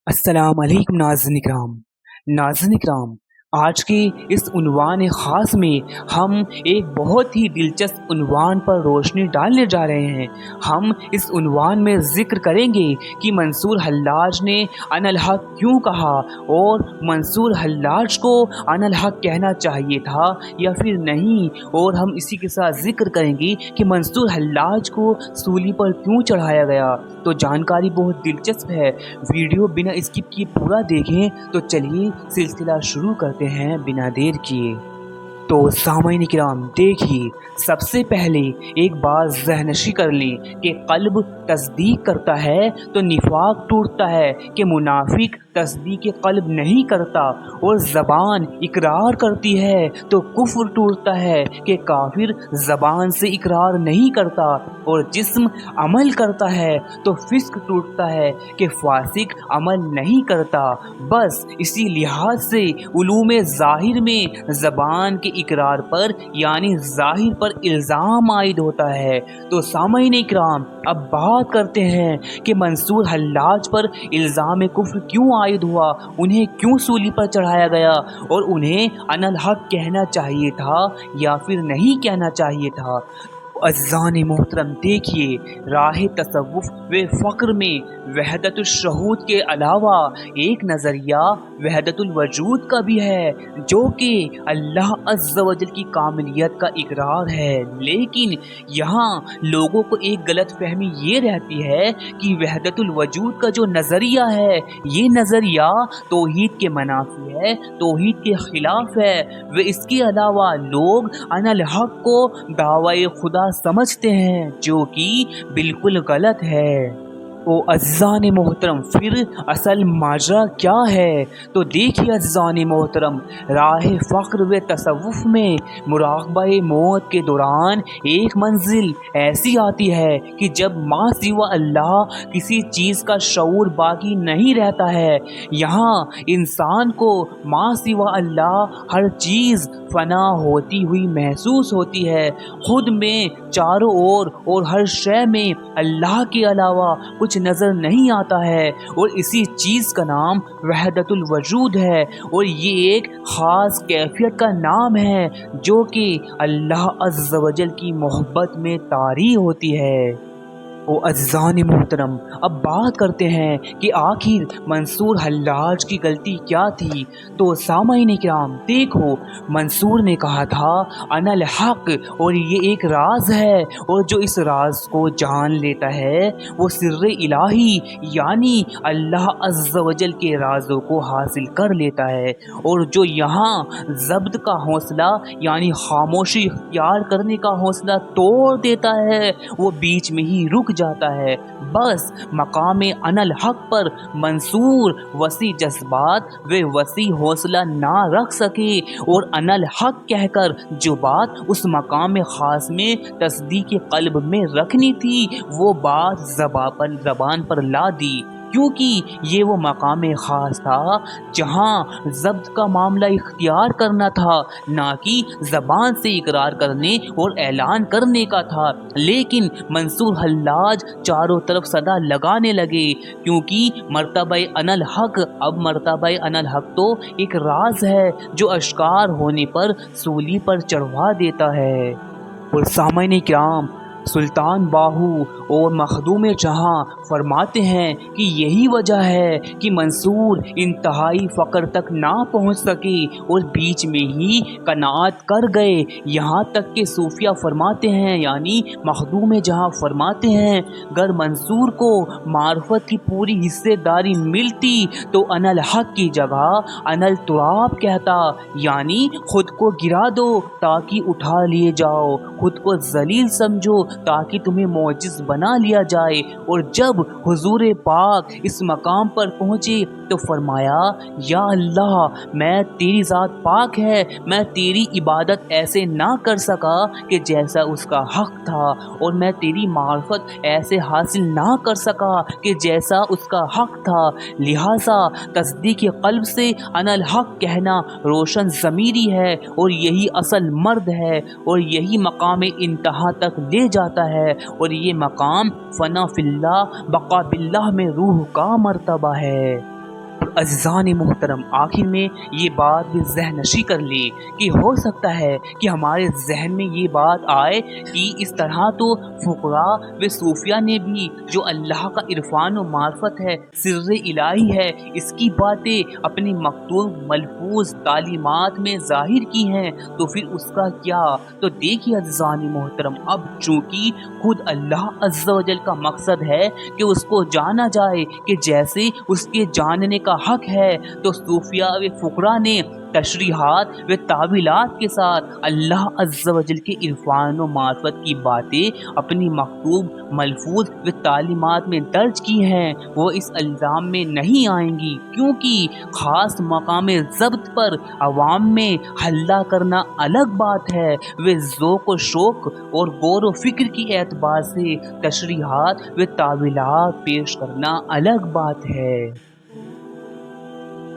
अस्सलाम वालेकुम नाज़रीन इकराम। आज के इस उन्वान ख़ास में हम एक बहुत ही दिलचस्प उन्वान पर रोशनी डालने जा रहे हैं। हम इस उन्वान में ज़िक्र करेंगे कि मंसूर हल्लाज ने अनल हक क्यों कहा और मंसूर हल्लाज को अनल हक कहना चाहिए था या फिर नहीं, और हम इसी के साथ ज़िक्र करेंगे कि मंसूर हल्लाज को सूली पर क्यों चढ़ाया गया। तो जानकारी बहुत दिलचस्प है, वीडियो बिना स्किप किए पूरा देखें। तो चलिए सिलसिला शुरू करते हैं बिना देर किए। तो सामईन किराम देखिए, सबसे पहले एक बात ज़हनशी कर लें कि कल्ब तस्दीक करता है तो निफाक टूटता है, कि मुनाफिक तस्दीक कल्ब नहीं करता, और ज़बान इकरार करती है तो कुफ्र टूटता है, कि काफिर ज़बान से इकरार नहीं करता, और जिस्म अमल करता है तो फिस्क टूटता है, कि फासिक अमल नहीं करता। बस इसी लिहाज से उलूम ज़ाहिर में ज़बान के इकरार पर यानी ज़ाहिर पर इल्ज़ाम आयद होता है। तो सामईन इकराम, अब बात करते हैं कि मंसूर हल्लाज पर इल्ज़ाम कुफ्र क्यों आयद हुआ, उन्हें क्यों सूली पर चढ़ाया गया, और उन्हें अनल हक कहना चाहिए था या फिर नहीं कहना चाहिए था। अज़ान मोहतरम देखिए, राह तसव्वुफ़ व फ़क्र में वहदतुल शहूद के अलावा एक नज़रिया वहदतुल वजूद का भी है, जो कि अल्लाह अज़्ज़ व जल की कामिलियत का इकरार है। लेकिन यहाँ लोगों को एक गलत फहमी ये रहती है कि वहदतुल वजूद का जो नज़रिया है, ये नज़रिया तौहीद के मनाफी है, तौहीद के ख़िलाफ़ है। व इसके अलावा लोग अनल हक को दावाए खुदा समझते हैं, जो कि बिल्कुल गलत है। ओ अज़्ज़ान मोहतरम, फिर असल माजरा क्या है? तो देखिए अज़्ज़ान मोहतरम, राह फ़क्र व तसव्वुफ़ में मुराक़बा मौत के दौरान एक मंजिल ऐसी आती है कि जब माँ सिवा अल्लाह किसी चीज़ का शऊर बाकी नहीं रहता है। यहाँ इंसान को माँ सिवा अल्लाह हर चीज़ फ़ना होती हुई महसूस होती है, खुद में, चारों ओर और हर शय में अल्लाह के अलावा कुछ नज़र नहीं आता है, और इसी चीज़ का नाम वहदतुल वजूद है, और ये एक ख़ास कैफियत का नाम है जो कि अल्लाह अज़्ज़ व जल की मोहब्बत में तारी होती है। ओ अज़्ज़ान मोहतरम, अब बात करते हैं कि आखिर मंसूर हल्लाज की गलती क्या थी। तो सामईन किराम देखो, मंसूर ने कहा था अनल हक, और ये एक राज है, और जो इस राज को जान लेता है वो सिर्रे इलाही यानी अल्लाह अज़्ज़ व जल के राज़ों को हासिल कर लेता है, और जो यहाँ ज़ब्त का हौसला यानी खामोशी इख्तियार करने का हौसला तोड़ देता है, वो बीच में ही रुक जाता है। बस मकाम अनल हक पर मंसूर वसी जज्बात व वसी हौसला ना रख सके, और अनल हक कहकर जो बात उस मकाम ख़ास में तस्दीक क़ल्ब में रखनी थी, वो बात ज़बान पर ला दी, क्योंकि ये वो मकाम ख़ास था जहाँ ज़ब्त का मामला इख्तियार करना था, ना कि ज़बान से इकरार करने और ऐलान करने का था। लेकिन मंसूर हल्लाज चारों तरफ सदा लगाने लगे, क्योंकि मर्तबा अनल हक, अब मर्तबा अनल हक तो एक राज है जो अश्कार होने पर सूली पर चढ़वा देता है। और सामईन किराम, सुल्तान बाहू और मखदूम जहाँ फरमाते हैं कि यही वजह है कि मंसूर इंतहाई फ़क्र तक ना पहुँच सके और बीच में ही कनात कर गए। यहाँ तक कि सूफिया फरमाते हैं यानी मखदूम जहाँ फरमाते हैं, अगर मंसूर को मार्फत की पूरी हिस्सेदारी मिलती तो अनल हक की जगह अनल तुराब कहता, यानी खुद को गिरा दो ताकि उठा लिए जाओ, खुद को जलील समझो ताकि तुम्हें मोजिज़ बना लिया जाए। और जब हुजूर पाक इस मकाम पर पहुँचे तो फरमाया, या अल्लाह, मैं तेरी ज़ात पाक है, मैं तेरी इबादत ऐसे ना कर सका कि जैसा उसका हक था, और मैं तेरी मार्फत ऐसे हासिल ना कर सका कि जैसा उसका हक था। लिहाजा तस्दीक क़ल्ब से अनल हक कहना रोशन ज़मीरी है, और यही असल मर्द है, और यही मकाम इंतहा तक ले जाता है, और ये मकाम फ़ना फ़िल्लाह बक़ा बिल्लाह में रूह का मर्तबा है। अज़ीज़ान मोहतरम, आखिर में ये बात भी ज़हन नशी कर ले कि हो सकता है कि हमारे जहन में ये बात आए कि इस तरह तो फ़ुक़रा व सूफिया ने भी जो अल्लाह का इरफान व मार्फत है, सिर्र इलाही है, इसकी बातें अपनी मकतूब मलफूज तालीमात में ज़ाहिर की हैं, तो फिर उसका क्या। तो देखिए अज़ीज़ान मोहतरम, अब चूँकि खुद अल्लाह अज़्ज़ व जल का मकसद है कि उसको जाना जाए कि जैसे उसके जानने का हक है, तो सूफिया व फ़ुक़रा ने तशरीहात व तावीलात के साथ अल्लाह अज़्ज़ व जल के इरफान व मार्फत की बातें अपनी मकतूब मलफूज व तालीमात में दर्ज की हैं, वो इस इल्ज़ाम में नहीं आएंगी, क्योंकि ख़ास मकाम ज़ब्त पर अवाम में हल्ला करना अलग बात है, वे ज़ौक़ व शौक़ और गौर व फिक्र की एतबार से तशरीहात व तावीलात पेश करना अलग बात है।